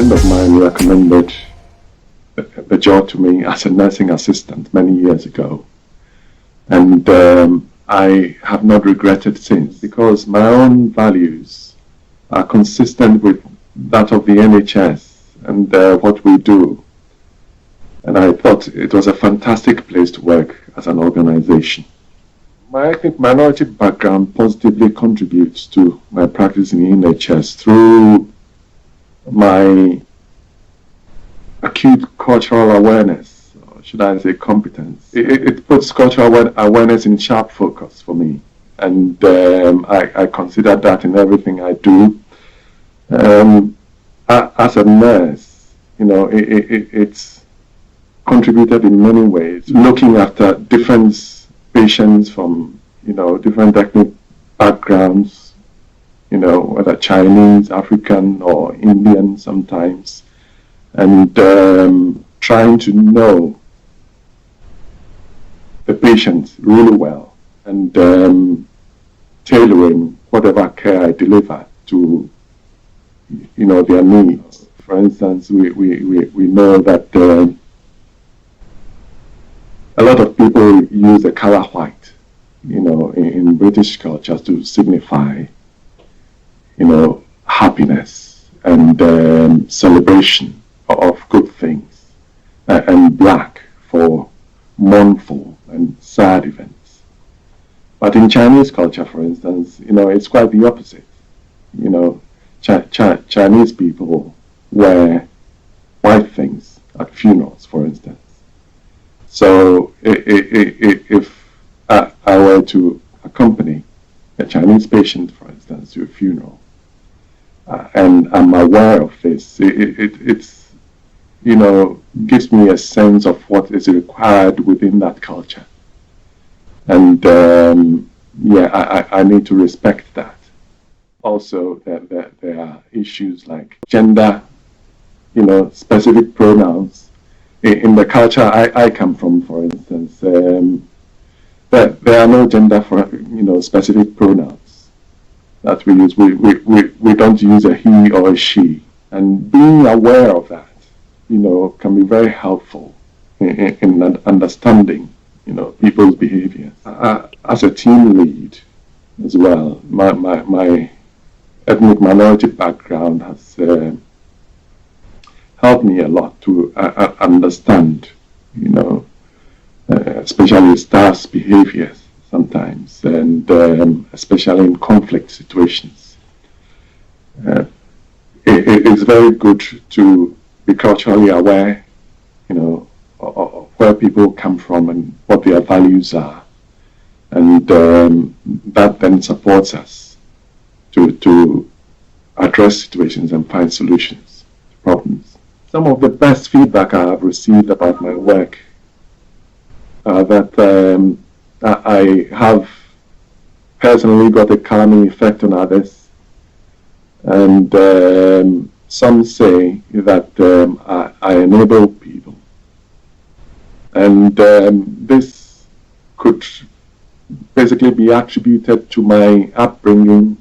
friend of mine recommended the job to me as a nursing assistant many years ago. And I have not regretted since, because my own values are consistent with that of the NHS and what we do. And I thought it was a fantastic place to work as an organization. My ethnic minority background positively contributes to my practice in the NHS through my acute cultural awareness, or should I say competence. It puts cultural awareness in sharp focus for me, and I consider that in everything I do. As a nurse, it's contributed in many ways, looking after different patients from, different ethnic backgrounds, whether Chinese, African, or Indian sometimes, and trying to know the patients really well and tailoring whatever care I deliver to, their needs. For instance, we know that a lot of people use the color white, in British culture to signify, happiness and celebration of good things, and black for mournful and sad events. But in Chinese culture, for instance, it's quite the opposite. Chinese people wear white things at funerals, for instance. So if I were to accompany a Chinese patient, for instance, to a funeral, and I'm aware of this, it's gives me a sense of what is required within that culture. And I need to respect that. Also, there are issues like gender, specific pronouns. In the culture I come from, for instance, there are no gender for specific pronouns that we use. We don't use a he or a she, and being aware of that, can be very helpful in understanding, people's behavior. As a team lead as well, my ethnic minority background has helped me a lot to understand, especially staff's behaviors sometimes, and especially in conflict situations. It's very good to be culturally aware, of where people come from and what their values are, and that then supports us to address situations and find solutions to problems. Some of the best feedback I have received about my work are that I have personally got a calming effect on others, and some say that I enable people, and this could basically be attributed to my upbringing,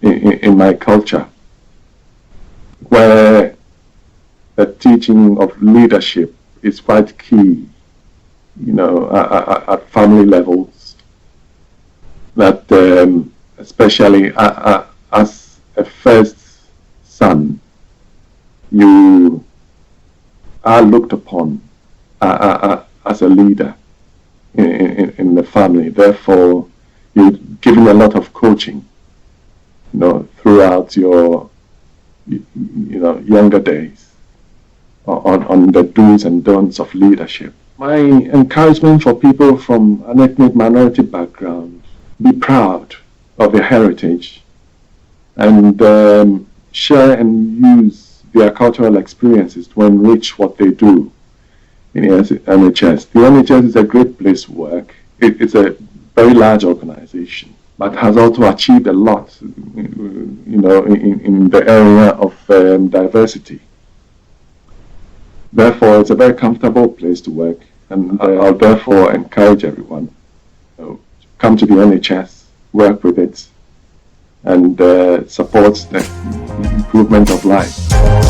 in my culture, where the teaching of leadership is quite key, at family levels, that especially as a first son, you are looked upon as a leader in the family. Therefore, you're given a lot of coaching, throughout your younger days on the do's and don'ts of leadership. My encouragement for people from an ethnic minority background: be proud of their heritage and share and use their cultural experiences to enrich what they do in the NHS. The NHS is a great place to work. It's a very large organization, but has also achieved a lot, in the area of diversity. Therefore, it's a very comfortable place to work, and I'll therefore encourage everyone to come to the NHS, work with it, and support the improvement of life.